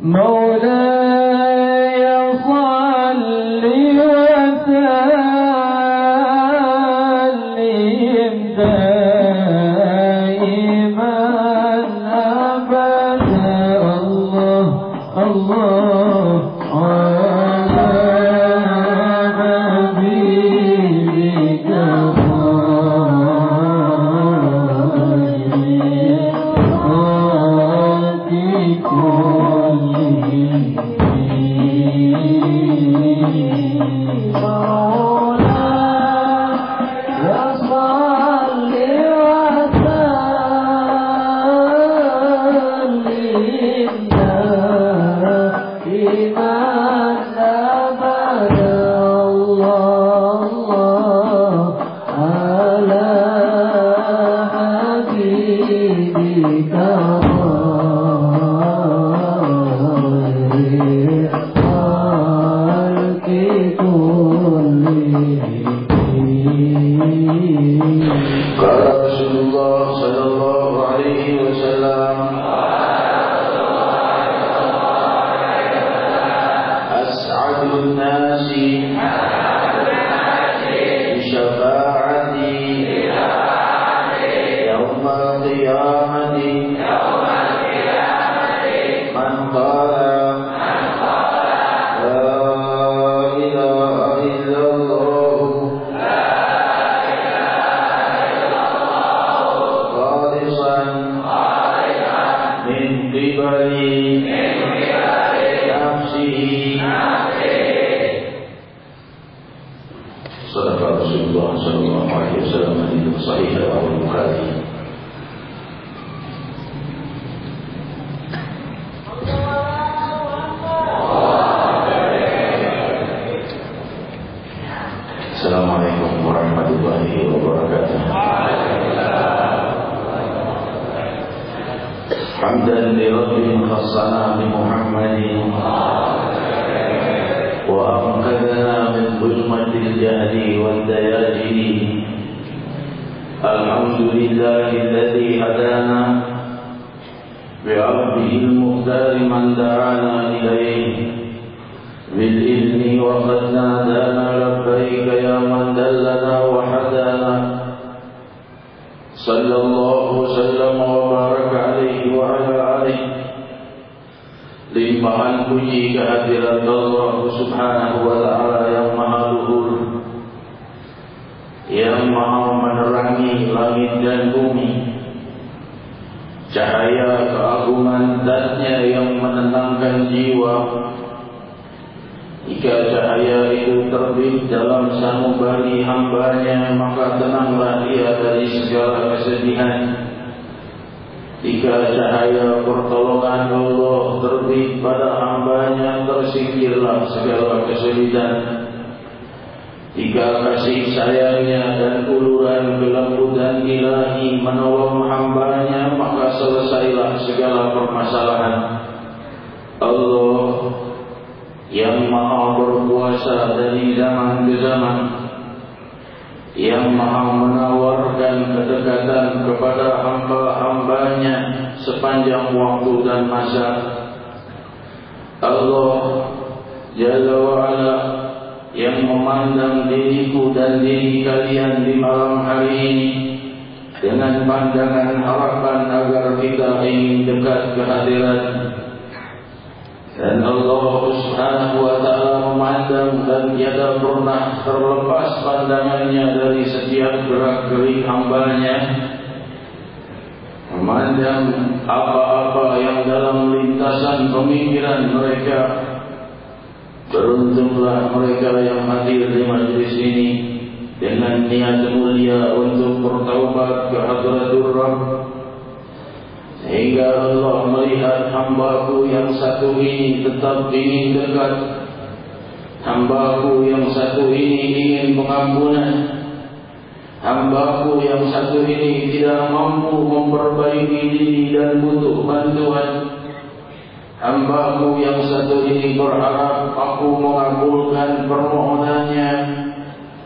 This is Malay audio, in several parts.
مولاي صل وسلم دائما أبدا الله الله على حبيبك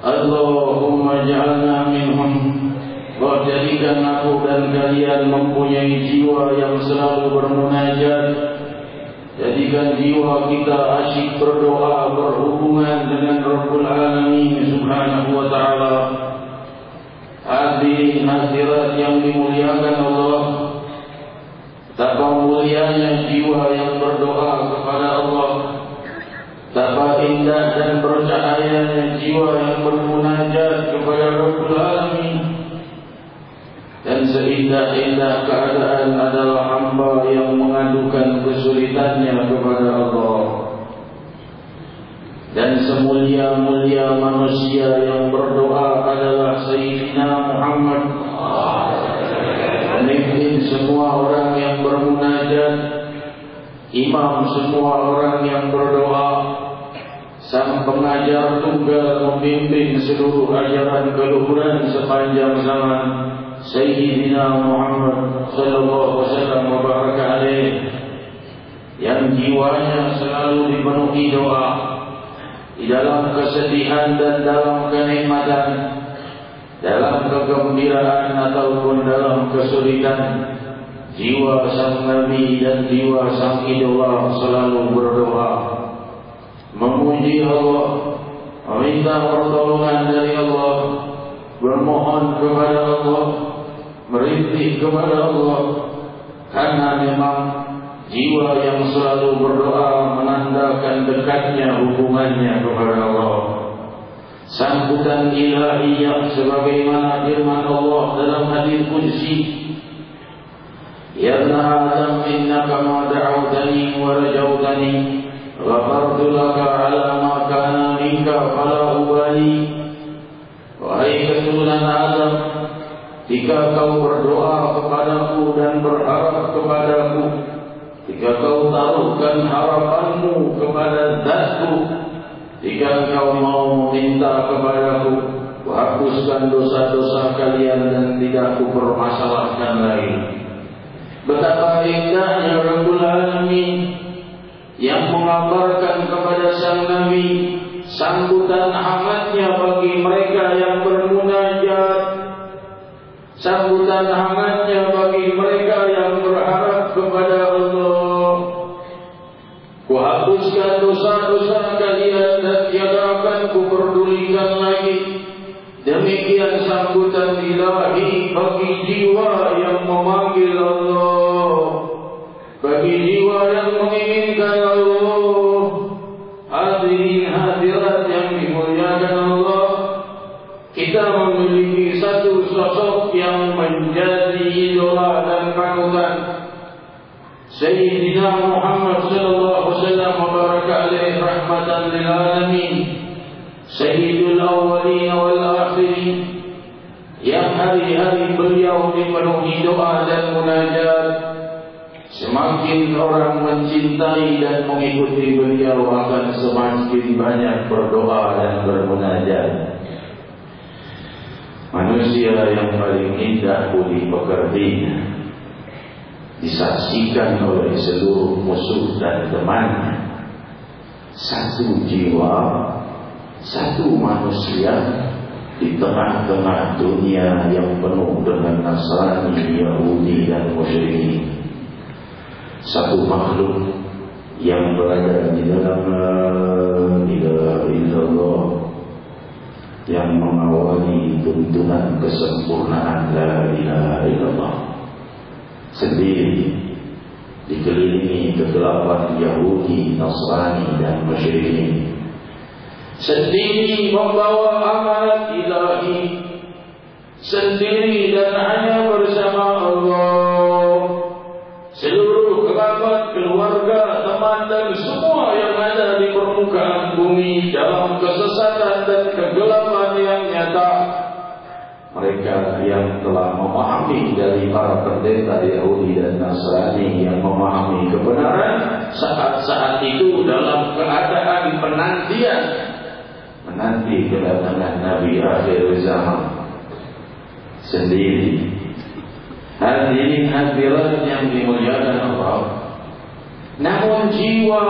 Allahumma ja'alna minhum. Kau jadikan aku dan kalian mempunyai jiwa yang selalu bermunajat, Jadikan jiwa kita asyik berdoa, berhubungan dengan Rabbul Alamin Subhanahu wa ta'ala. Hadirin hadirat yang dimuliakan Allah, betapa mulianya jiwa yang berdoa kepada Allah, betapa indah dan bercahayanya jiwa yang bermunajat kepada Rabbul Alamin. Dan seindah-indah keadaan adalah hamba yang mengadukan kesulitannya kepada Allah. Dan semulia-mulia manusia yang berdoa adalah Sayyidina Muhammad. Pemimpin semua orang yang bermunajat, imam semua orang yang berdoa, sang pengajar tunggal membimbing seluruh ajaran keluhuran sepanjang zaman, Sayyidina Muhammad sallallahu alaihi wasallam wa baraka alaihi, yang jiwanya selalu dipenuhi doa di dalam kesedihan dan dalam kenikmatan, dalam kegembiraan ataupun dalam kesulitan. Jiwa sang Nabi dan jiwa sang idola selalu berdoa, memuji Allah, meminta pertolongan dari Allah, bermohon kepada Allah, merintih kepada Allah. Karena memang jiwa yang selalu berdoa menandakan dekatnya hubungannya kepada Allah. Sambutan ilahiyah sebagaimana firman Allah dalam hadis qudsi, Ya ibn Adam innaka ma da'awtani wa rajautani ghafartu laka ala ma kana minka fala ubali. Wahai keturunan Adam, jika kau berdoa kepadaku dan berharap kepadaku, jika kau taruhkan harapanmu kepada Zatku, jika kau mau meminta kepadaku, kuhapuskan dosa-dosa kalian dan tidak kupermasalahkan lagi. Betapa indahnya Rabbul Alamin yang mengabarkan kepada sang Nabi sambutan hangatnya bagi mereka yang bermunajat, sambutan hangatnya bagi mereka yang berharap kepada Allah. Kuhapuskan dosa-dosa kalian dan tiada akan kuperdulikan lagi. Demikian sambutan ilahi bagi jiwa yang memanggil Allah, bagi jiwa yang menginginkan Allah. Hadirin hadirat yang dimuliakan Allah, kita memiliki satu sosok yang menjadi idola dan panutan, Sayyidina Muhammad sallallahu alaihi wasallam wa baraka alaihi rahmatan lil alamin, Sayyidul awwalin wal akhirin, yang hari-hari beliau dipenuhi doa dan munajat. Semakin orang mencintai dan mengikuti beliau akan semakin banyak berdoa dan bermunajat. Manusia yang paling indah budi pekertinya disaksikan oleh seluruh musuh dan temannya. Satu jiwa, satu manusia di tengah-tengah dunia yang penuh dengan Nasrani, Yahudi dan musyrikin. Satu makhluk yang berada di dalam La ilaha illallah, yang mengawali tuntunan kesempurnaan La ilaha illallah, sendiri dikelilingi kegelapan Yahudi, Nasrani dan musyrikin, sendiri membawa amanat ilahi, sendiri dan hanya bersama Allah. Seluruh kerabat, keluarga, teman dan semua yang ada di permukaan bumi dalam kesesatan dan kegelapan yang nyata. Mereka yang telah memahami dari para pendeta Yahudi dan Nasrani yang memahami kebenaran, saat-saat itu dalam keadaan penantian, menanti kedatangan Nabi akhir zaman sendiri. Hadirin hadirat yang dimuliakan Allah, namun jiwa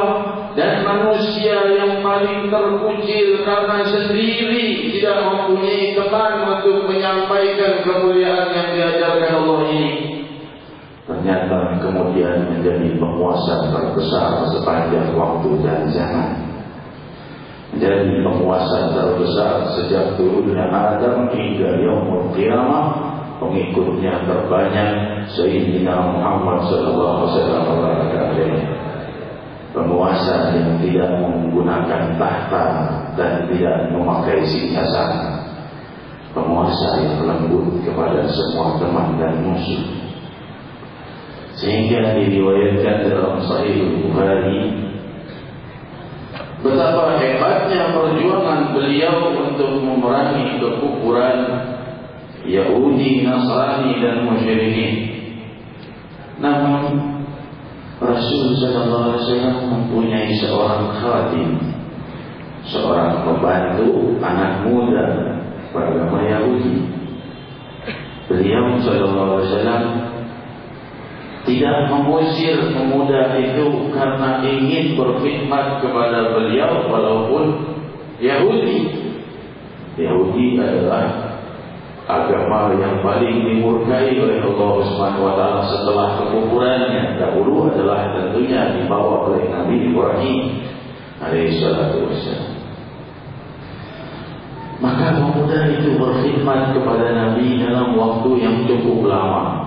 dan manusia yang paling terkucil karena sendiri tidak mempunyai teman untuk menyampaikan kemuliaan yang diajarkan Allah ini, ternyata kemudian menjadi penguasa terbesar sepanjang waktu dan zaman. Menjadi penguasa terbesar sejak turunnya Adam hingga yaumul qiyamah. Pengikutnya terbanyak Sayyidina Muhammad SAW. Penguasa yang tidak menggunakan tahta dan tidak memakai singgasana. Penguasa yang lembut kepada semua teman dan musuh. Sehingga diriwayatkan dalam Sahih Bukhari betapa hebatnya perjuangan beliau untuk memerangi kekufuran Yahudi, Nasrani dan musyrikin. Namun Rasul sallallahu alaihi wasallam mempunyai seorang khadim, seorang pembantu anak muda beragama Yahudi. Beliau sallallahu alaihi wasallam tidak mengusir pemuda itu karena ingin berkhidmat kepada beliau walaupun Yahudi. Yahudi adalah agama yang paling dimurkai oleh Allah Subhanahu wa taala setelah kekufurannya. Dahulu adalah tentunya dibawa oleh Nabi Ibrahim alaihi salatu wassalam. Maka pemuda itu berkhidmat kepada Nabi dalam waktu yang cukup lama,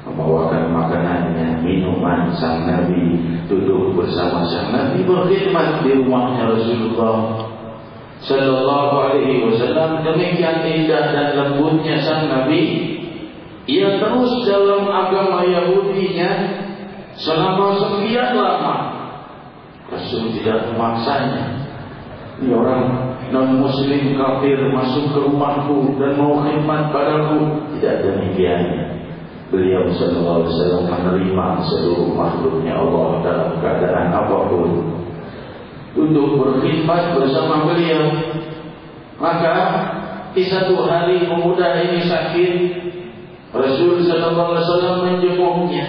membawakan makanannya, minuman sang Nabi, duduk bersama sang Nabi, berkhidmat di rumahnya Rasulullah sallallahu alaihi wasallam. Demikian indah dan lembutnya sang Nabi. Ia terus dalam agama Yahudinya selama sekian lama. Rasul tidak memaksanya. Ini orang non-muslim kafir masuk ke rumahku dan mau khidmat padaku. Tidak demikiannya. Beliau sallallahu alaihi wasallam menerima seluruh makhluknya Allah dalam keadaan apapun untuk berkhidmat bersama beliau. Maka di satu hari pemuda ini sakit, Rasul sallallahu alaihi wasallam menjenguknya.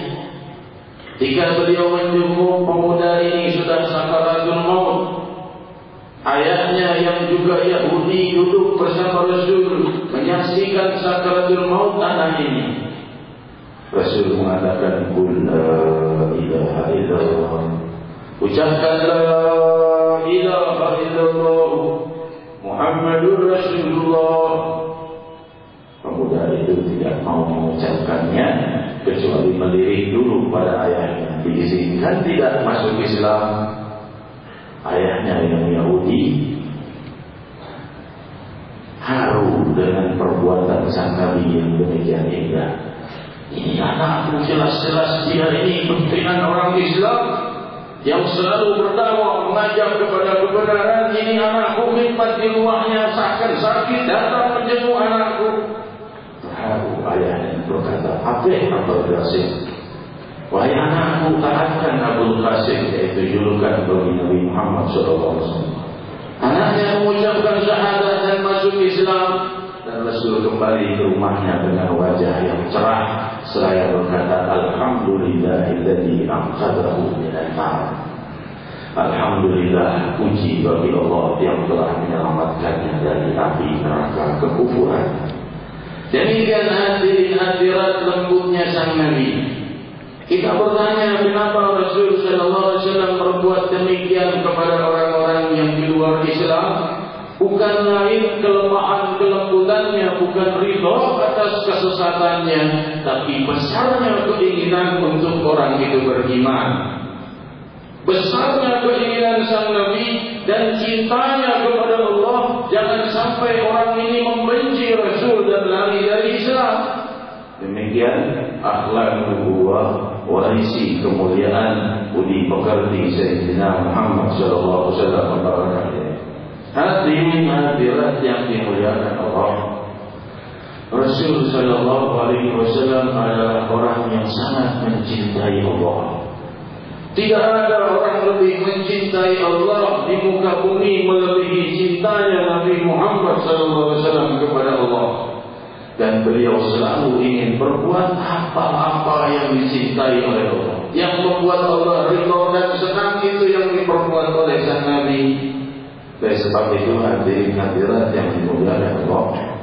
Ketika beliau menjenguk pemuda ini sudah sakaratul maut. Ayahnya yang juga Yahudi duduk bersama Rasul menyaksikan sakaratul maut anak ini. Rasul mengatakan qul la ilaha illallah. Ucapkan la ilaha illallah Muhammadur Rasulullah. Pemuda itu tidak mau mengucapkannya kecuali melirik dulu pada ayahnya. Diizinkan tidak masuk Islam. Ayahnya yang Yahudi haru dengan perbuatan sang Nabi yang demikian indah. Ini anakku, jelas-jelas dia ini pimpinan orang Islam yang selalu berdakwah mengajak kepada kebenaran. Ini anakku khidmat di rumahnya, sakit datang menjenguk anakku. Terharu ayahnya berkata, Abdul Qasim, wahai anakku, taatkan Abdul Qasim, yaitu julukan bagi Nabi Muhammad SAW. Anaknya mengucapkan syahadat dan masuk Islam. Dan Rasul kembali ke rumahnya dengan wajah yang cerah seraya berkata, Alhamdulillahilladzi anqadhahu minan nar. Alhamdulillah, puji bagi Allah yang telah menyelamatkannya dari api neraka kekufuran. Demikian hadirin hadirat lembutnya sang Nabi. Kita bertanya, kenapa Rasul sallallahu alaihi wasallam berbuat demikian kepada orang-orang yang di luar Islam? Bukan lain kelemahan kelembutannya, bukan ridho atas kesesatannya, tapi besarnya keinginan untuk orang itu beriman. Besarnya keinginan sang Nabi dan cintanya kepada Allah. Jangan sampai orang ini membenci Rasul dan lari dari Islam. Demikian akhlak nubuwah, warisi kemuliaan budi pekerti Sayyidina Muhammad sallallahu alaihi wasallam. Hadirin hadirat yang dimuliakan Allah, Rasul sallallahu alaihi wasallam adalah orang yang sangat mencintai Allah. Tidak ada orang lebih mencintai Allah di muka bumi melebihi cintanya Nabi Muhammad sallallahu alaihi wasallam kepada Allah. Dan beliau selalu ingin berbuat apa-apa yang dicintai oleh Allah, yang membuat Allah ridha dan senang, itu yang diperbuat oleh sang Nabi. Oleh sebab itu hadirin hadirat yang dimuliakan Allah,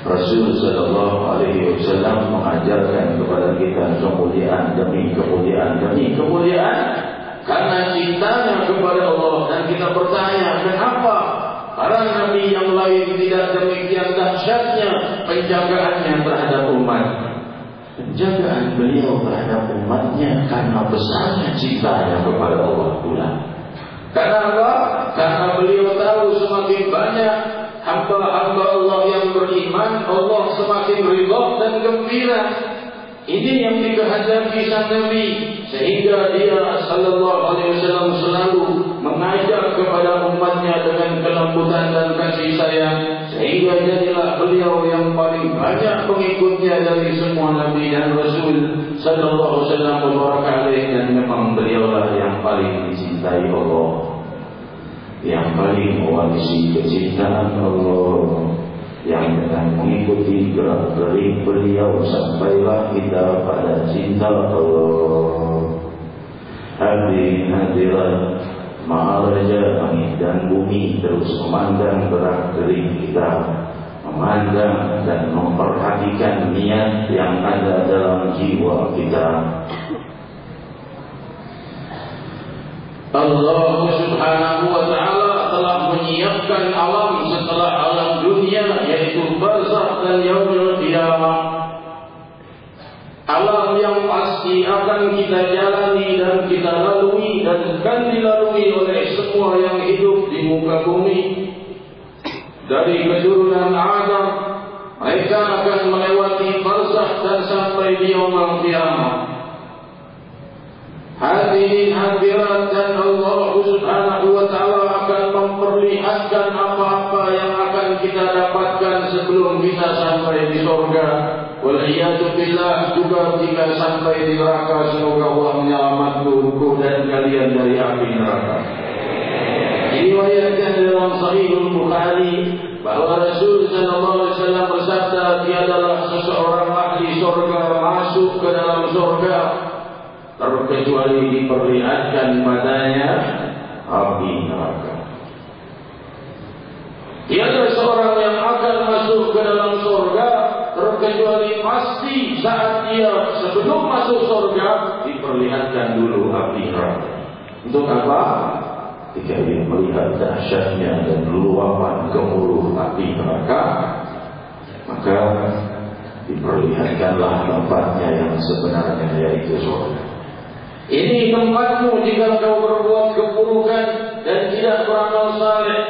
Rasul sallallahu alaihi wasallam mengajarkan kepada kita kemuliaan demi kemuliaan demi kemuliaan karena cintanya kepada Allah. Dan kita bertanya, kenapa para nabi yang lain tidak demikian dahsyatnya penjagaannya terhadap umat? Penjagaan beliau terhadap umatnya karena besarnya cintanya kepada Allah pula. Karena apa? Karena beliau tahu semakin banyak hamba-hamba Allah yang beriman, Allah semakin ridha dan gembira. Ini yang dikehendaki sang Nabi, sehingga dia sallallahu alaihi wasallam selalu mengajak kepada umatnya dengan kelembutan dan kasih sayang, sehingga jadilah beliau yang paling banyak pengikutnya dari semua Nabi dan Rasul sallallahu alaihi wasallam. Dan memang beliaulah yang paling dicintai Allah, yang paling mewarisi kecintaan Allah, yang dengan mengikuti gerak-gerik beliau sampailah kita pada cinta Allah. Hadirin hadirat, Maharaja langit dan bumi terus memandang gerak-gerik kita, memandang dan memperhatikan niat yang ada dalam jiwa kita. Allah subhanahu wa ta'ala telah menyiapkan alam setelah alam dunia, yaitu barzakh dan yaumul qiyamah. Alam yang pasti akan kita jalani dan kita lalui dan akan dilalui oleh semua yang hidup di muka bumi. Dari keturunan Adam, mereka akan melewati barzakh dan sampai di yaumul qiyamah. Hadirin hadirat, dan Allah subhanahu wa ta'ala akan memperlihatkan apa-apa yang akan kita dapatkan sebelum kita sampai di surga. Waliyadu billah, juga jika sampai di neraka, semoga Allah menyelamatkanku dan kalian dari api neraka. Diriwayatkan dalam Sahihul Bukhari bahwa Rasul sallallahu alaihi wasallam bersabda, tiadalah seseorang ahli surga masuk ke dalam surga terkecuali diperlihatkan padanya api neraka. Tiada seorang yang akan masuk ke dalam surga terkecuali pasti saat dia sebelum masuk surga diperlihatkan dulu api neraka. Untuk apa? Jika dia melihat dahsyatnya dan luapan gemuruh api neraka, maka diperlihatkanlah tempatnya yang sebenarnya, yaitu surga. Ini tempatmu jika kau berbuat keburukan dan tidak beramal saleh.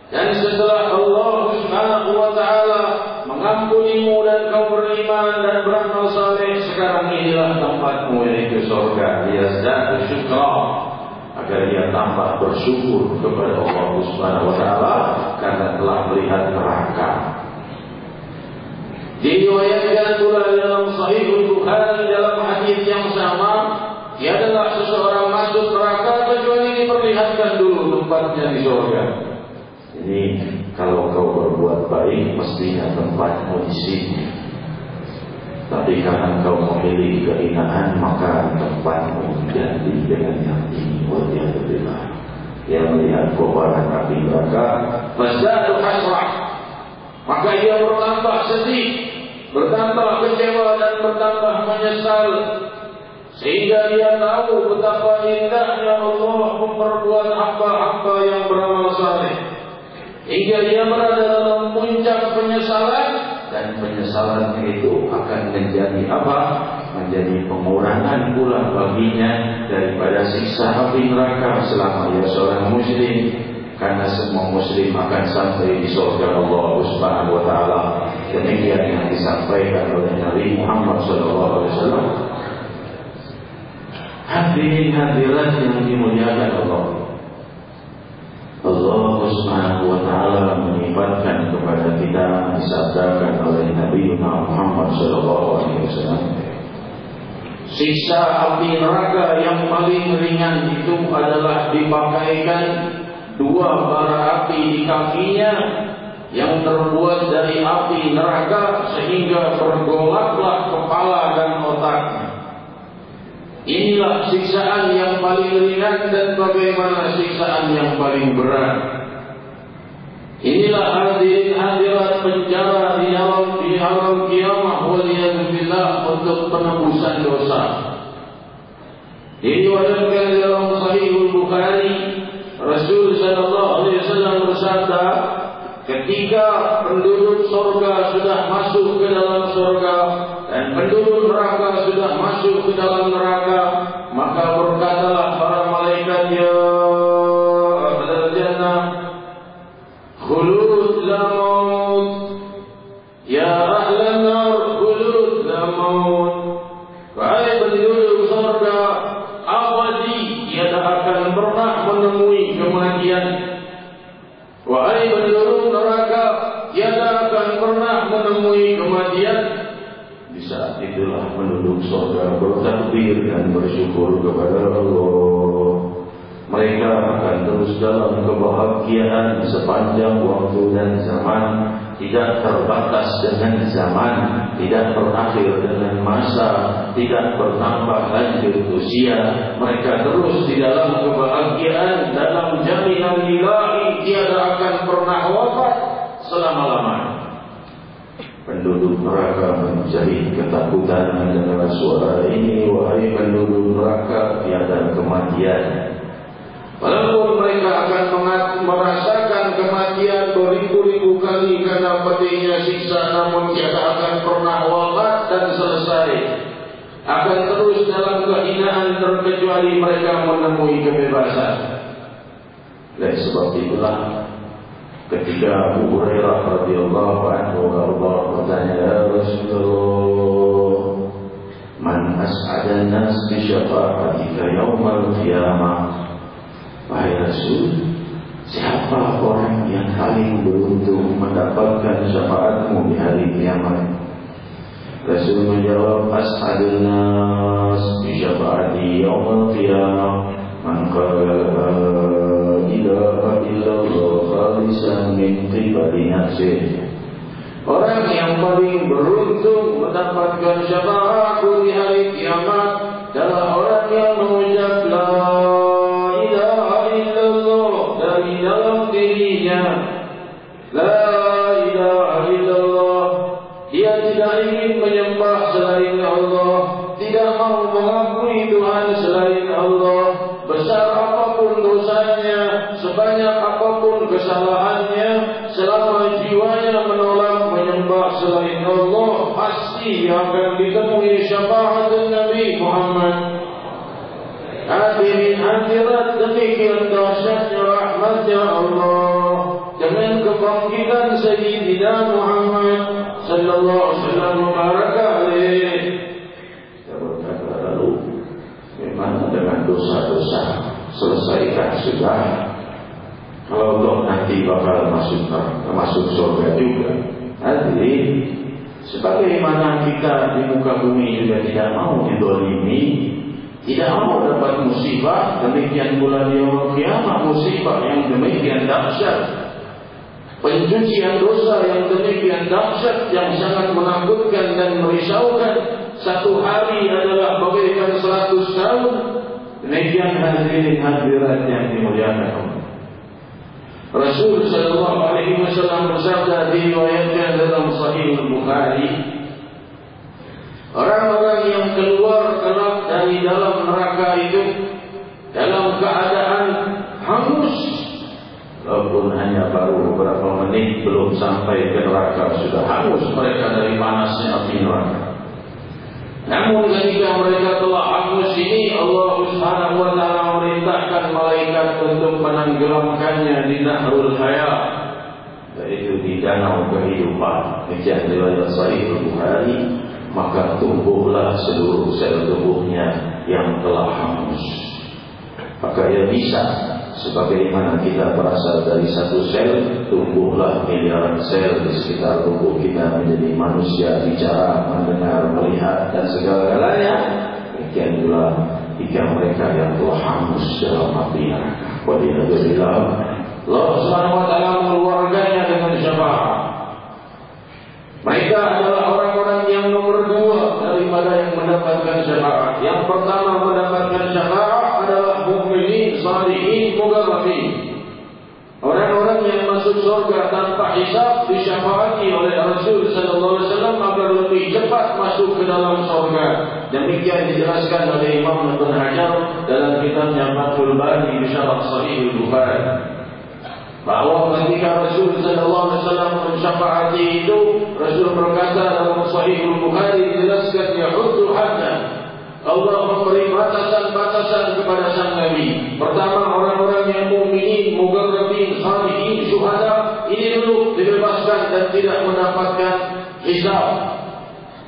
Dan setelah Allah subhanahu wa ta'ala mengampunimu dan kau beriman dan beramal saleh, sekarang inilah tempatmu, yaitu surga. Liyazdadu syukra, agar dia tambah bersyukur kepada Allah subhanahu wa ta'ala karena telah melihat neraka. Diriwayatkan pula dalam Sahihul Bukhari dalam hadis yang sama, tiadalah seseorang masuk neraka kecuali diperlihatkan dulu tempatnya di surga. Ini kalau kau berbuat baik mestinya tempatmu di sini. Tapi karena kau memilih kehinaan, maka tempatmu diganti dengan yang ini. Waliyadzubillah. Dia melihat kobaran api neraka, fazdadu hasrah, maka dia bertambah sedih, bertambah kecewa dan bertambah menyesal. Sehingga dia tahu betapa indahnya Allah memperbuat hamba-hamba yang beramal saleh. Hingga dia berada dalam puncak penyesalan, dan penyesalan itu akan menjadi apa? Menjadi pengurangan pula baginya daripada siksa api neraka selama ia seorang muslim. Karena semua muslim akan sampai di surga Allah subhanahu wa ta'ala. Demikian yang disampaikan oleh Nabi Muhammad SAW. Hadirin hadirat yang dimuliakan Allah, Allah subhanahu wa ta'ala menyifatkan kepada kita, disabdakan oleh Nabi Muhammad SAW, siksa api neraka yang paling ringan itu adalah dipakaikan dua bara api di kakinya yang terbuat dari api neraka, sehingga bergolaklah kepala dan otaknya. Inilah siksaan yang paling ringan, dan bagaimana siksaan yang paling berat. Inilah hadirin hadirat penjara di alam kiamah waliyadzubillah untuk penebusan dosa. Diriwayatkan dalam Sahihul Bukhari, Rasul sallallahu alaihi wasallam bersabda, ketika penduduk surga sudah masuk ke dalam surga dan penduduk neraka sudah masuk ke dalam neraka, maka berkatalah para malaikat, ya ahlal jannah khulud la maut, ya ahlan nar khulud la maut. Wahai penduduk surga, abadi tiada akan pernah menemui kematian. Wahai penduduk neraka, tiada akan pernah menemui kematian. Di saat itulah penduduk surga bertakbir dan bersyukur kepada Allah. Mereka akan terus dalam kebahagiaan sepanjang waktu dan zaman, tidak terbatas dengan zaman, tidak berakhir dengan masa, tidak bertambah lanjut usia. Mereka terus di dalam kebahagiaan, dalam jaminan ilahi, tiada akan pernah wafat selama-lamanya. Penduduk neraka menjadi ketakutan mendengar suara ini. Wahai penduduk neraka, tiada kematian. Walaupun mereka akan merasakan kematian beribu-ribu kali karena pedihnya siksa, namun tiada akan pernah wafat dan selesai. Akan terus dalam kehinaan terkecuali mereka menemui kebebasan. Dan sebab itulah ketika Abu Hurairah radhiyallahu anhu bertanya, ya Rasulullah, man as'adan nas bi syafa'atika yaumal qiyamah? Wahai Rasul, siapa orang yang paling beruntung mendapatkan syafaatmu di hari kiamat? Rasul menjawab, as'adun nas bi syafa'ati yaumal qiyamah man qala la ilaha illallah khalisan min qibali nafsihi. Orang yang paling beruntung mendapatkan syafaatku di hari kiamat adalah orang yang mengucap la ilaha illallah dari dalam dirinya. La ilaha illallah, dia tidak ingin menyembah selain Allah, tidak mau mengakui Tuhan selain Allah. Besar apapun dosanya, sebanyak apapun kesalahannya, selama jiwanya menolak menyembah selain Allah, pasti akan ditemui syafaat Nabi Muhammad. Hadirin hadirat, demikian dahsyatnya rahmatnya Allah dengan kebangkitan Sayyidina Muhammad sallallahu alaihi wasallam baraka alaihi. Lalu memang dengan dosa-dosa selesaikan sudah. Kalau Allah nanti bakal masuk surga juga. Hadirin, sebagaimana kita di muka bumi juga tidak mau dizalimi, tidak mau dapat musibah, demikian pula di yaumul qiyamah musibah yang demikian dahsyat, pencucian dosa yang demikian dahsyat, yang sangat menakutkan dan merisaukan. Satu hari adalah bagaikan 100 tahun. Demikian hadirin hadirat yang dimuliakan Allah. Rasul sallallahu alaihi wasallam bersabda, diriwayatkan dalam Sahih Bukhari, orang-orang yang keluar kelak dari dalam neraka itu dalam keadaan hangus, walaupun hanya baru beberapa menit belum sampai ke neraka sudah hangus mereka dari panasnya api neraka. Namun ketika mereka telah hangus ini, Allah Subhanahu wa taala memerintahkan malaikat untuk menenggelamkannya di Nahrul Hayat, yaitu di danau kehidupan. Demikian riwayat Sahih Bukhari. Maka tumbuhlah seluruh sel tubuhnya yang telah hangus. Maka ia bisa, sebagaimana kita berasal dari satu sel, tumbuhlah miliaran sel di sekitar tubuh kita menjadi manusia, bicara, mendengar, melihat, dan segala-galanya. Demikian pula jika mereka yang telah hangus dalam api neraka. Waliyadzubillah, Allah Subhanahu wa taala mengeluarkannya dengan syafaat. Mereka adalah orang-orang yang nomor 2 daripada yang mendapatkan syafaat. Yang pertama mendapatkan syafaat adalah mukminin, shalihin, muqarrabin. Orang-orang yang masuk masuk surga tanpa hisab disyafaati oleh Rasul sallallahu alaihi wasallam agar lebih cepat masuk ke dalam surga. Demikian dijelaskan oleh Imam Ibn Hajar dalam kitabnya Fathul Bari Syarah Sahih Bukhari, bahwa ketika Rasul sallallahu alaihi wasallam mensyafaati itu, Rasul berkata dalam Sahih Bukhari dijelaskan yahuddu hadda, Allah memberi batasan-batasan kepada sang Nabi. Pertama, orang-orang yang mukminin, mugarrabin, salihin, syuhada, ini dulu dibebaskan dan tidak mendapatkan hisab,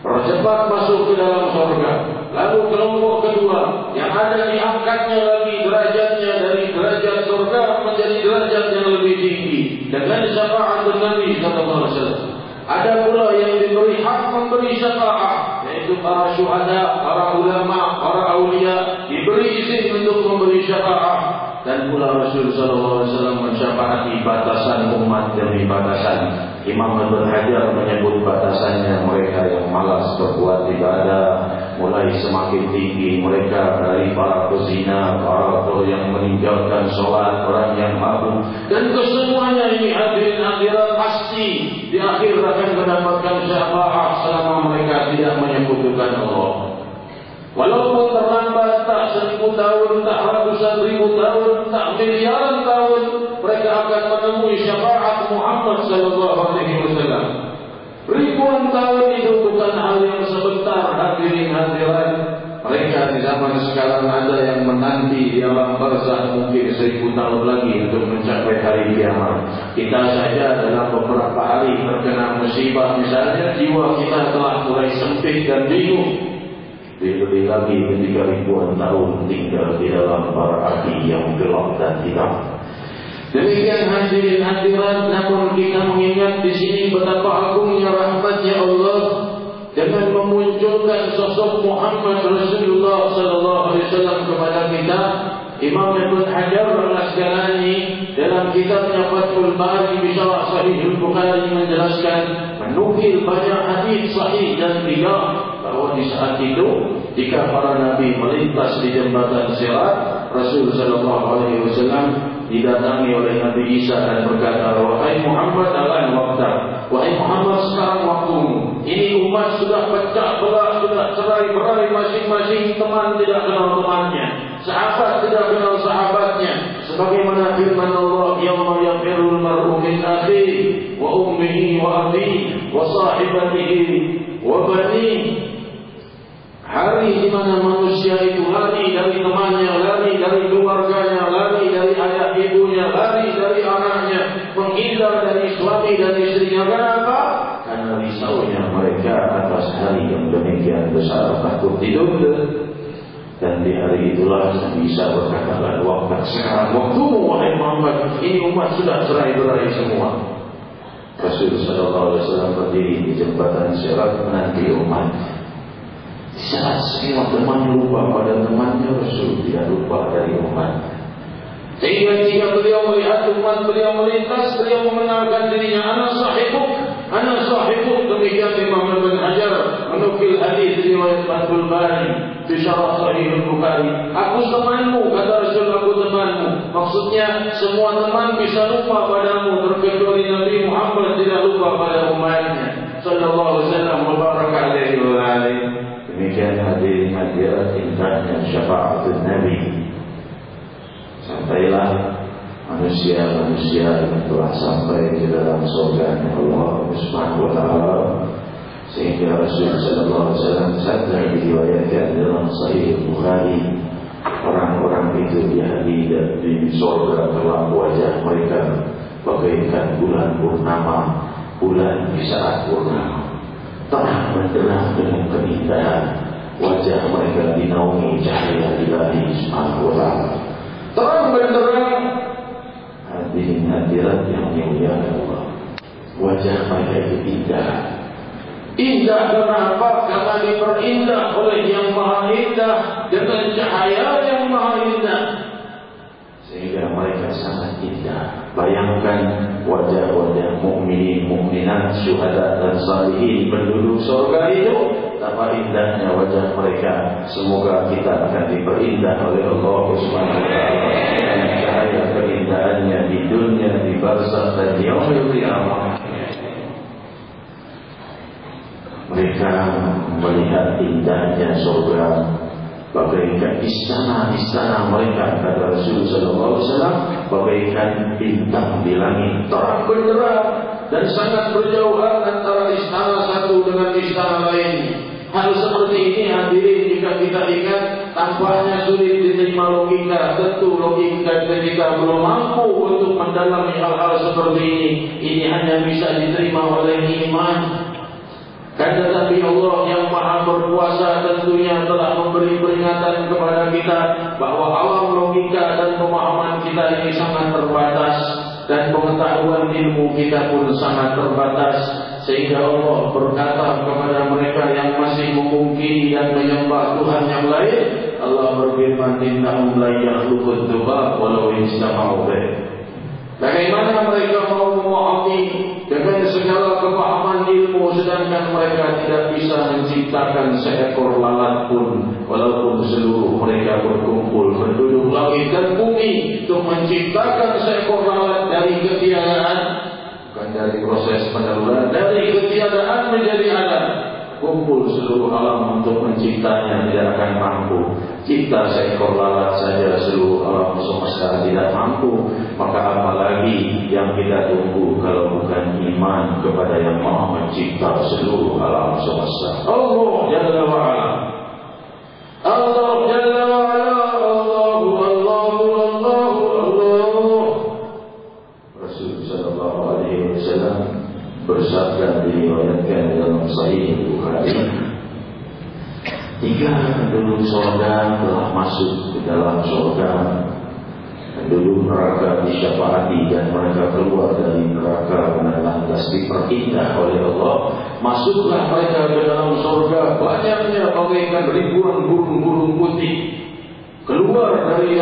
percepat masuk ke dalam surga. Lalu kelompok kedua yang ada diangkatnya lagi derajatnya dari derajat surga menjadi derajat yang lebih tinggi dengan syafaat Nabi sallallahu alaihi wasallam. Ada pula yang diberi hak memberi syafaat, yaitu para syuhada, para ulama, para aulia diberi izin untuk memberi syafaat. Dan pula Rasul sallallahu alaihi wasallam mensyafaati batasan umat demi batasan. Imam Ibn Hajar menyebut batasannya mereka yang malas berbuat ibadah, mulai semakin tinggi mereka dari para pezina, para yang meninggalkan sholat, orang yang mabuk, dan kesemuanya ini hadirin hadirat pasti di akhir akan mendapatkan syafaat selama mereka tidak menyekutukan Allah. Walaupun terlambat, tak 1000 tahun, tak ratusan ribu tahun, tak miliaran tahun, mereka akan menemui syafaat Muhammad sallallahu alaihi wasallam. Ribuan tahun itu bukan hal yang sebentar, hadirin hadirat. Mereka di zaman sekarang ada yang menanti di alam barzakh mungkin 1000 tahun lagi untuk mencapai hari kiamat. Kita saja dalam beberapa hari terkena musibah, misalnya jiwa kita telah mulai sempit dan bingung. Lebih lagi ketika ribuan tahun tinggal di dalam bara api yang gelap dan hitam. Demikian hadirin hadirat, namun kita mengingat di sini betapa agungnya rahmatnya Allah dengan memunculkan sosok Muhammad Rasulullah sallallahu alaihi wasallam kepada kita. Imam Ibn Hajar al-Asqalani dalam kitabnya Fathul Bari Syarah Sahih Bukhari menjelaskan, menukil banyak hadis sahih dan tidak, bahwa di saat itu jika para nabi melintas di jembatan Sirat, Rasul sallallahu alaihi wasallam didatangi oleh Nabi Isa dan berkata, wahai Muhammad, alan waktu, wahai Muhammad, sekarang waktumu. Ini umat sudah pecah belah, sudah cerai berai, masing-masing teman tidak kenal temannya, sahabat tidak kenal sahabatnya. Sebagaimana firman Allah, yauma yafirul mar'u min akhihi wa ummihi wa abihi wa sahibatihi wa banihi. Hari di mana manusia itu lari dari temannya, lari dari keluarganya, lari dari ayah ibunya, lari dari anaknya, menghindar dari suami dan istrinya. Kenapa? Karena risaunya mereka atas hari yang demikian besar, takut ditunda. Dan di hari itulah Nabi Isa berkata, waktu sekarang waktumu wahai Muhammad, ini umat sudah cerai berai semua. Rasul sallallahu alaihi wasallam berdiri di jembatan Sirat menanti umat. Saat semua teman lupa pada temannya, Rasul tidak lupa dari umat. Sehingga jika beliau melihat umat beliau melintas, beliau mengenalkan dirinya, ana sahibuk. Demikian Imam Ibn Hajar menukil hadis riwayat Fathul Bari di Syarah Sahih Bukhari. Aku temanmu, kata Rasul, aku temanmu. Maksudnya semua teman bisa lupa padamu, terkecuali Nabi Muhammad tidak lupa pada umatnya sallallahu alaihi wasallam wa baraka alaihi wa alihi. Demikian hadirin hadirat indahnya syafaat Nabi. Sampailah manusia-manusia yang telah sampai di dalam surga Allah Subhanahu wa taala, sehingga Rasul sallallahu alaihi wasallam sabda diriwayatkan dalam Sahih Bukhari, orang-orang itu di surga kelak wajah mereka bagaikan bulan purnama, bulan di saat purnama, terang benderang dengan keindahan. Wajah mereka dinaungi cahaya ilahi Subhanahu wa ta'ala, terang benderang. Hadirin hadirat yang dimuliakan Allah, wajah mereka itu indah. Indah kenapa? Karena diperindah oleh yang maha indah dengan cahaya yang maha indah, sehingga mereka sangat indah. Bayangkan wajah-wajah mukminin, mukminat, syuhada dan salihin penduduk surga itu, betapa indahnya wajah mereka. Semoga kita akan diperindah oleh Allah Subhanahu wa taala dengan cahaya keindahannya di dunia, di barzakh dan di mereka melihat indahnya surga bagaikan istana-istana mereka, kata Rasulullah SAW, bagaikan bintang di langit, terang benderang dan sangat berjauhan antara istana satu dengan istana lain. Hal seperti ini hadirin jika kita ingat tampaknya sulit diterima logika. Tentu logika kita belum mampu untuk mendalami hal-hal seperti ini. Ini hanya bisa diterima oleh iman. Tetapi Allah yang Maha Berkuasa tentunya telah memberi peringatan kepada kita bahwa alam logika dan pemahaman kita ini sangat terbatas, dan pengetahuan ilmu kita pun sangat terbatas. Sehingga Allah berkata kepada mereka yang masih memungkiri dan menyembah Tuhan yang lain, Allah berfirman, innahum la yakhluqud dzubab walau istama'u bih. Bagaimana mereka mau memahami dengan segala kepahaman ilmu sedangkan mereka tidak bisa menciptakan seekor lalat pun, walaupun seluruh mereka berkumpul penduduk langit dan bumi untuk menciptakan seekor lalat dari ketiadaan. Bukan dari proses peneluran, dari ketiadaan menjadi ada. Kumpul seluruh alam untuk menciptanya tidak akan mampu. Cipta seekor lalat saja seluruh alam semesta tidak mampu, maka apalagi yang kita tunggu kalau bukan iman kepada yang Maha Mencipta seluruh alam semesta. Allah Jalla wa'ala, Allah Jalla wa'ala, Allahu Allahu Allahu Allah. Rasul sallallahu alaihi wasallam bersabda, diriwayatkan dalam Sahih Bukhari, 3 penduduk surga telah masuk ke dalam surga. Penduduk neraka disyafaati dan mereka keluar dari neraka dan lantas diperindah oleh Allah. Masuklah mereka ke dalam surga, banyaknya bagaikan ribuan burung-burung putih. Keluar dari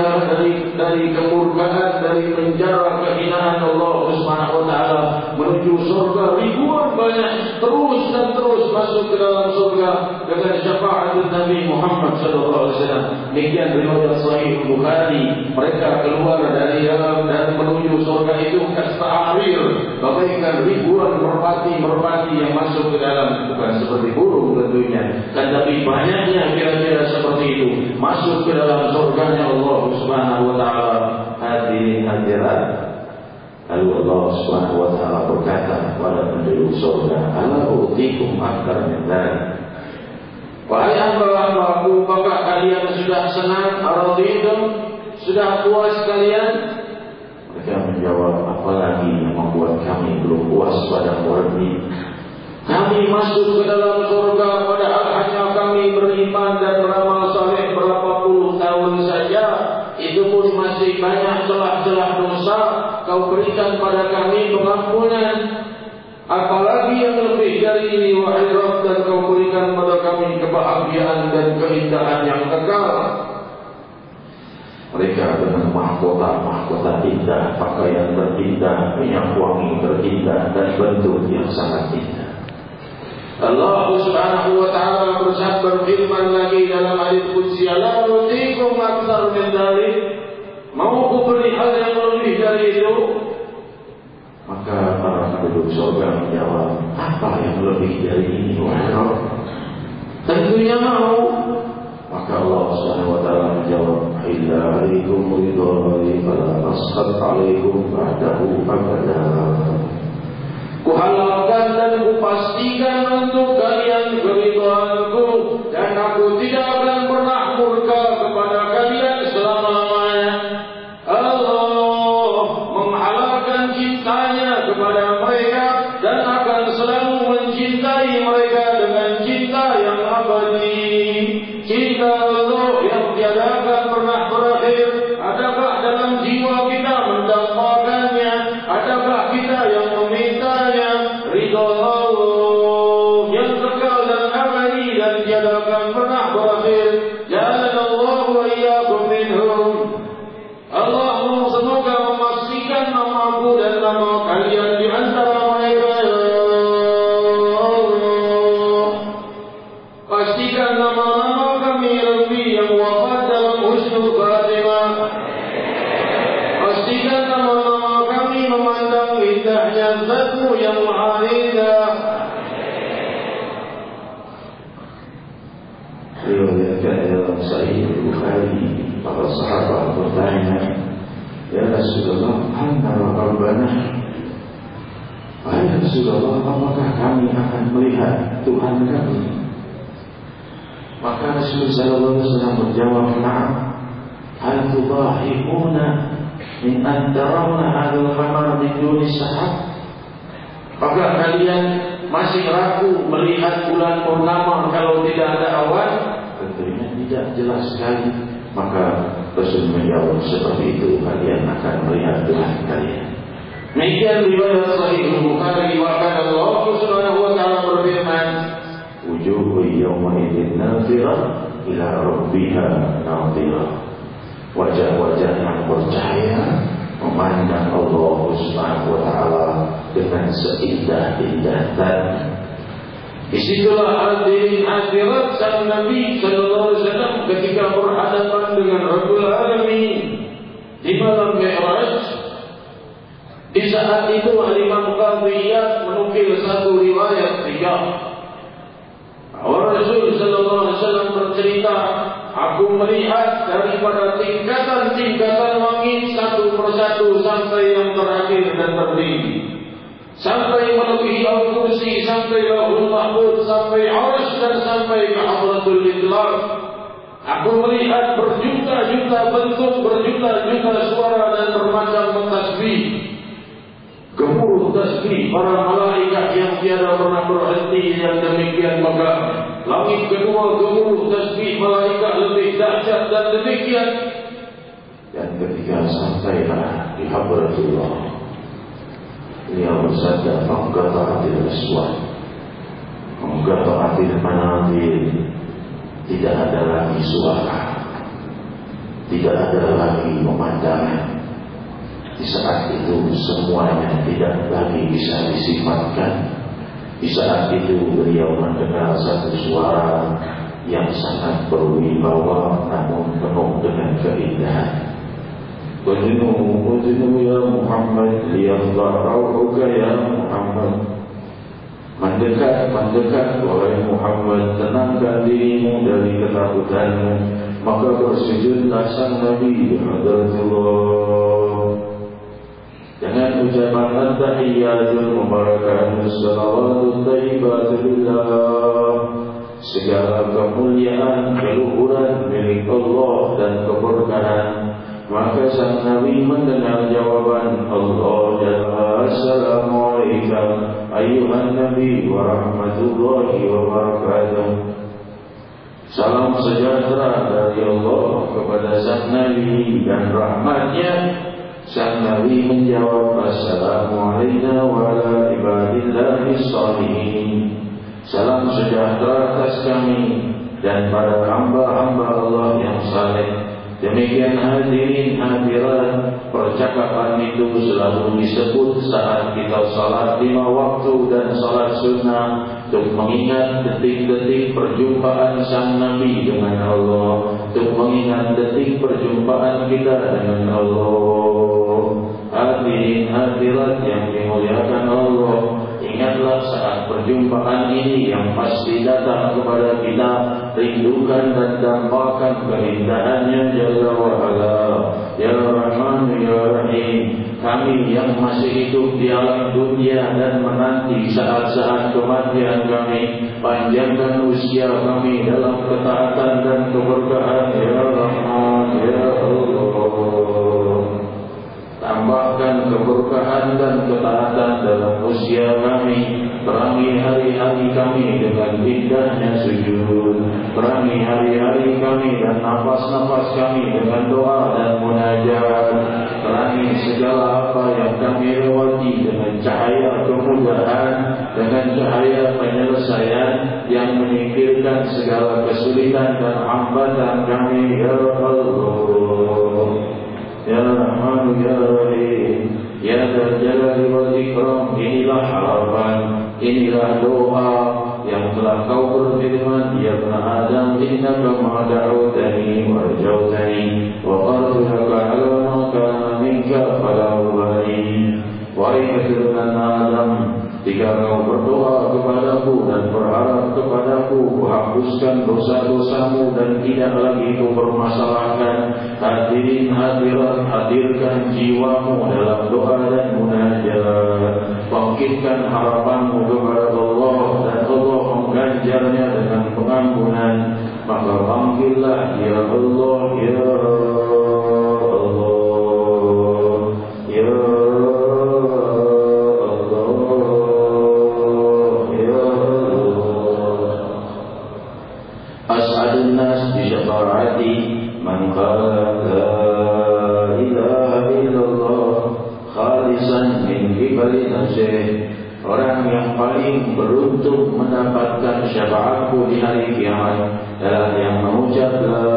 kemurkaan, dari penjara kehinaan Allah Subhanahu wa taala menuju surga, ribuan banyak terus dan terus masuk ke dalam surga dengan syafaat Nabi Muhammad sallallahu alaihi wasallam. Demikian riwayat Sahih Bukhari. Mereka keluar dari dalam dan menuju surga itu kasta'arir, bagaikan ribuan merpati-merpati yang masuk ke dalam, bukan seperti burung tentunya, tetapi banyaknya kira-kira seperti itu masuk ke dalam surganya Allah Subhanahu wa taala. Hadirin hadirat, lalu Allah Subhanahu wa taala berkata kepada penduduk surga, ala utikum akthar min dzalik. Wahai hamba-hambaku, apakah kalian sudah senang, araditum, sudah puas kalian? Mereka menjawab, apalagi yang membuat kami belum puas pada Rabbi. Kami masuk ke dalam surga padahal hanya kami beriman dan beramal saleh berapa puluh tahun saja. Itu pun masih banyak celah-celah dosa. Kau berikan pada kami pengampunan. Apalagi yang lebih dari ini, wahai Rabb, dan kau berikan pada kami kebahagiaan dan keindahan yang kekal. Mereka dengan mahkota indah, pakaian terindah, minyak wangi terindah, dan bentuk yang sangat indah. Allah Subhanahu wa taala berfirman lagi dalam ayat qudsi, la utikum aktsar min dzalik. Mau ku beri hal yang lebih dari itu? Maka para penduduk surga menjawab, apa yang lebih dari ini, wahai Rabb? Tentunya mau. Maka Allah Subhanahu wa taala menjawab, illa alaikum ridhani fala asqat alaikum ba'dahu abada. Kuhalalkan dan kupastikan untuk kalian keridhaanku, dan aku tidak akan pernah murka kepada kalian selama-lamanya. Allah menghalalkan cintanya kepada mereka dan akan selalu mencintai mereka dengan cinta yang abadi. Cinta Allah yang tiada akan pernah berakhir. Adakah dalam jiwa kita mendambakannya? Adakah kita yang memintanya? Ridha Allah yang kekal dan abadi dan tiada akan pernah berakhir. Ja'alallahu wa iyyakum minhum. Allah semoga memastikan namaku dan nama kalian di antara mereka. Pastikan nama-nama kami Rabbi yang wafat dalam husnul khatimah. Pastikan nama-nama kami memandang indahnya Zat-Mu yang maha indah. Sahih Bukhari, para sahabat bertanya, "Ya Rasulullah, anna rabbana?" Wahai Rasulullah, apakah kami akan melihat Tuhan kami? Maka Rasulullah sallallahu alaihi wasallam menjawab, "Na'am. Hal tudahikuna min an tarawna hadal qamar min duni sahab?" Apakah kalian masih ragu melihat bulan purnama kalau tidak ada awan? Tentunya tidak, jelas sekali. Maka Rasul menjawab, seperti itu kalian akan melihat Tuhan kalian. Demikian riwayat Sahih Bukhari. Wa kana Allah Subhanahu wa taala berfirman, "Wujuhu yawma idzin nadhirah ila rabbiha nadhirah." Wajah-wajah yang percaya memandang Allah Subhanahu wa taala dengan seindah-indah tadi. Disitulah hadirin hadirat sang Nabi sallallahu alaihi wasallam ketika berhadapan dengan Rabbul Alamin di malam Mi'raj. Di saat itu Imam Qadhiyah menukil satu riwayat bahwa Rasul sallallahu alaihi wasallam bercerita, "Aku melihat daripada tingkatan-tingkatan langit satu persatu sampai yang terakhir dan tertinggi, sampai melebihi Al-Kursi, sampai Lauhul Mahfuz, sampai Arsy dan sampai ke Hadratul Itlaq. Aku melihat berjuta-juta bentuk, berjuta-juta suara dan bermacam tasbih. Gemuruh tasbih para malaikat yang tiada pernah berhenti, yang demikian maka langit kedua gemuruh tasbih malaikat lebih dahsyat dan demikian." Dan ketika sampailah di Habratullah, beliau bersabda, "Maqata'atil aswat, maqata'atil manazil." Tidak ada lagi suara, tidak ada lagi pemandangan. Di saat itu semuanya tidak lagi bisa disifatkan. Di saat itu beliau mendengar satu suara yang sangat berwibawa namun penuh dengan keindahan. "Udnu ya Muhammad, liyadha'uka ya Muhammad." Mendekat, wahai Muhammad, tenangkan dirimu dari ketakutanmu. Maka bersujudlah sang Nabi di Hadratullah dengan ucapan at-tahiyyatul mubarakatuh salawatut thayyibatul lillah. Segala kemuliaan, keluhuran milik Allah dan keberkahan. Maka sang Nabi mendengar jawaban Allah Jalla, "Assalamualaikum ayyuhan Nabi wa rahmatullahi wa barakatuh." Salam sejahtera dari Allah kepada sang Nabi dan rahmatnya. Sang Nabi menjawab, "Assalamualaikum wa ala ibadillahis shalihin." Salam sejahtera atas kami dan pada hamba-hamba Allah yang saleh. Demikian hadirin hadirat, percakapan itu selalu disebut saat kita salat 5 waktu dan salat sunnah untuk mengingat detik-detik perjumpaan sang Nabi dengan Allah, untuk mengingat detik perjumpaan kita dengan Allah. Hadirin hadirat yang dimuliakan Allah, ingatlah saat perjumpaan ini yang pasti datang kepada kita. Rindukan dan dambakan keindahannya Jalla wa'ala. Ya Rahman Ya Rahim, kami yang masih hidup di alam dunia dan menanti saat-saat kematian kami, panjangkan usia kami dalam ketaatan dan keberkahan Ya Rahman Ya Allah. Tambahkan keberkahan dan ketaatan dalam usia kami. Perangi hari-hari kami dengan indahnya sujud. Perangi hari-hari kami dan nafas-nafas kami dengan doa dan munajat. Perangi segala apa yang kami lewati dengan cahaya kemudahan, dengan cahaya penyelesaian yang menyingkirkan segala kesulitan dan hambatan kami Ya Allah. Ya Rahman Ya Rahim, Ya Dzal Jalali wal Ikram. Inilah harapan, inilah doa yang telah kau berfirman, "Ya Ibn Adam, innaka ma da'utani wa rajautani wa qarduka ala ma kana minka fala ubali." Wahai keturunan Adam, di Jika kau berdoa kepadaku dan berharap kepadaku, hapuskan dosa-dosamu dan tidak lagi kau permasalahkan. Hadirin hadirat, hadirkan jiwamu dalam doa dan munajat. Bangkitkan harapanmu kepada Allah dan Allah mengganjarnya dengan pengampunan. Maka panggillah ya Allah, ya Allah, ya man qala la ilaha illallah khalisan min qibali nafsihi. Orang yang paling beruntung mendapatkan syafaatku di hari kiamat adalah yang mengucap la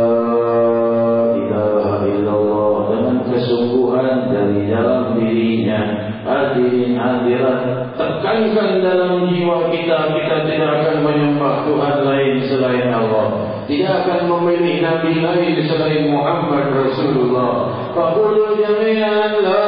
ilaha illallah dengan kesungguhan dari dalam dirinya. Hadirin hadirat, tekankan dalam jiwa kita tidak akan menyembah Tuhan lain selain Allah, tidak akan memilih Nabi lain selain Muhammad Rasulullah. Faqulu jami'an la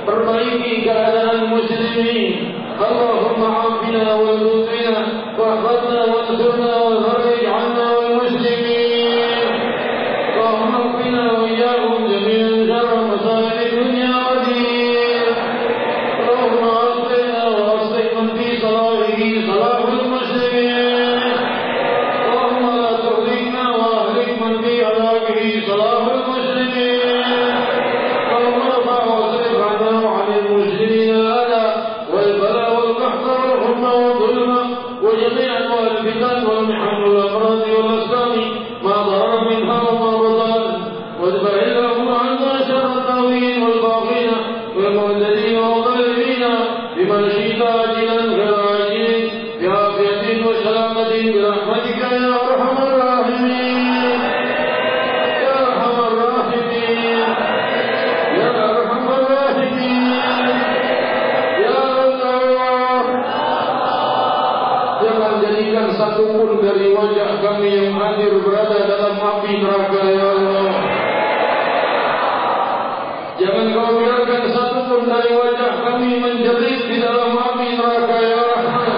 perbaiki keadaan muslimin, اللهم عافنا وارزقنا واحفظنا وانصرنا وفرج عنا والمسلمين. اللهم اكفنا واياهم جميعا شر مصائب الدنيا والدين. اللهم اصلحنا واصلح من في صلاحه صلاح المسلمين. اللهم لا تهلكنا واهلك من في هلاكه صلاح المسلمين. اللهم ارفع واصرف عنا وعن المسلمين الاذى والبلاء والقحط والحمى والظلم وجميع انواع الفتن والمحن والامراض والاسقام ما ظهر منها وما بطن. وادفع اللهم عنا شر الطاغين والباغين والمعتدين والظالمين بما شئت عاجلا غير عاجل بعافيه وسلامه برحمتك يا ارحم الراحمين. يا ارحم الراحمين. يا ارحم الراحمين. Ya Allah, jangan jadikan satu pun dari wajah kami yang hadir berada dalam api neraka, ya Allah. Jangan kau biarkan satu pun dari wajah kami menjerit di dalam api neraka, ya Rahman.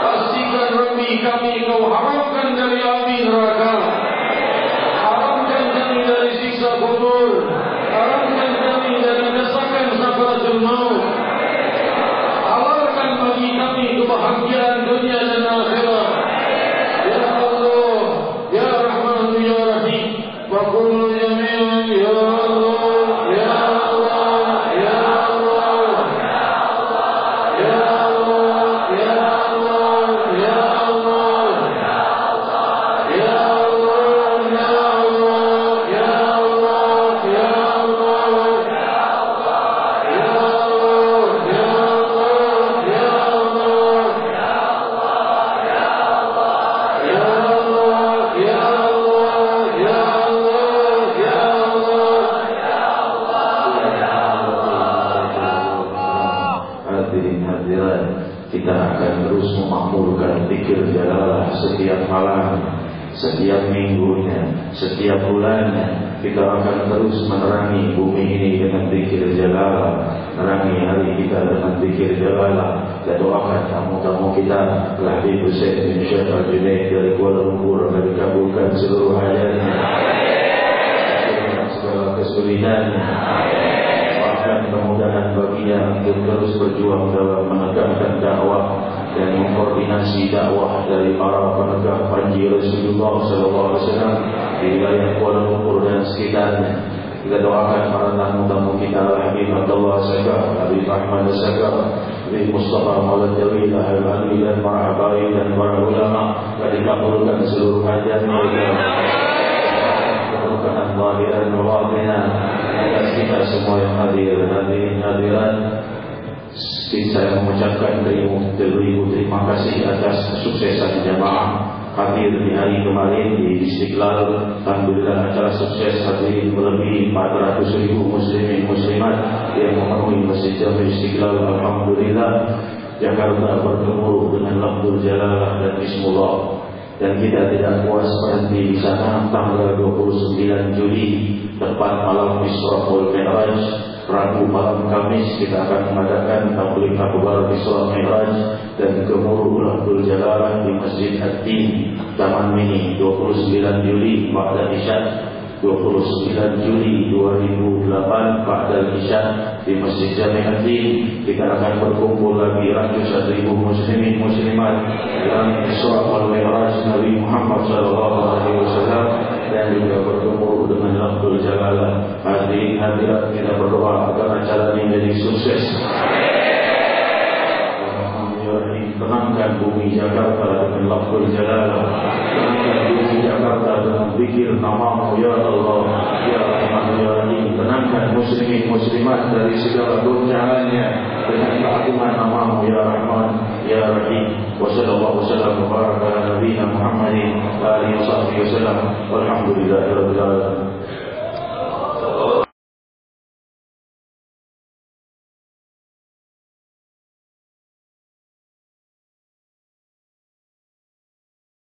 Pastikan Rabbi kami kau haramkan dari api neraka. Haramkan kami dari siksa kubur. Haramkan kami dari desakan sakaratul maut. Halalkan bagi kami kebahagiaan dunia dan akhirat. Ya Allah, Ya Rahman, Ya Rahim. Wa qul jami'an ya Allah, ya Allah, ya Allah. Ya Allah, ya Allah, ya Allah. Ya Allah, ya Allah, ya Allah, ya Allah. Kita akan terus memakmurkan zikir jalalah setiap malam, setiap minggunya, setiap bulannya. Kita akan terus menerangi bumi ini dengan zikir jalalah, menerangi hari kita dengan zikir jalalah. Dan doakan tamu-tamu kita, Habib Hussein bin Syekh Al-Junaid dari Kuala Lumpur, akan dikabulkan seluruh hajatnya, segala kesulitannya. Kemudahan baginya untuk terus berjuang dalam menegakkan dakwah dan mengkoordinasi dakwah dari para penegak panji Rasulullah SAW di wilayah Kuala Lumpur dan sekitarnya. Kita doakan para tamu-tamu kita, Habib Abdullah Sagaf, Habib Ahmad Sagaf, Habib Mustafa Maulad Jalil Al-Ali, dan para habaib dan para ulama, akan dikabulkan seluruh hajat mereka. Keberkahan zahiran wa batinan atas kita semua yang hadir, hadirin hadirat. Saya mengucapkan beribu terima kasih atas kesuksesan jamaah hadir di hari kemarin di Istiqlal. Alhamdulillah acara sukses, hadirin melebihi 400.000 muslimin muslimat yang memenuhi Masjid Jami Istiqlal. Alhamdulillah, Jakarta bergemuruh dengan lafzul jalalah dan bismillah. Dan kita tidak puas berhenti di sana. Tanggal 29 Juli tepat malam Isra wal Mi'raj, Rabu malam Kamis, kita akan mengadakan tabligh akbar Isra Mi'raj dan gemuruh lafzul jalalah di Masjid At-Tin Taman Mini 29 Juli Ba'da Isya. 29 Juli 2008 Ba'da Isya di Masjid Jami At-Tin. Kita akan berkumpul lagi ratusan ribu muslimin muslimat dalam Isra wal Mi'raj Nabi Muhammad SAW, dan juga berkumpul dengan lafzul jalalah. Hadirin hadirat, kita berdoa agar acara ini menjadi sukses. Tenangkan bumi Jakarta dengan lafzul jalalah. Tenangkan bumi Jakarta dengan zikir nama-Mu ya Allah, ya Rahman, ya Rahim. Tenangkan muslimin muslimat dari segala goncangannya dengan keagungan nama-Mu ya Rahman, ya Rahim. Wa sallallahu wasallam wa baraka ala nabiyina Muhammadin wa alihi wa sahbihi wasallam. Walhamdulillahirabbil alamin.